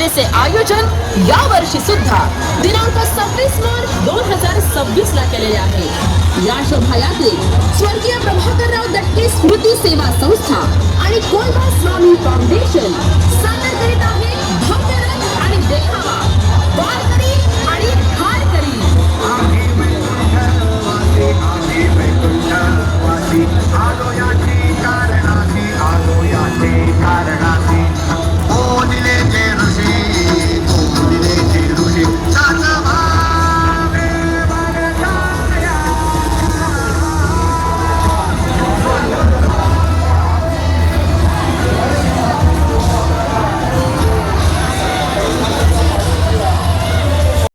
शोभायात्रेचे आयोजन या वर्षी सुद्धा दिनांक 26 मार्च 2026 ला केलेले आहे। या शोभायात्रेत स्वर्गीय प्रभाकरराव दत्ते स्मृती सेवा संस्था आणि कोलबा स्वामी फाउंडेशन सादर करीत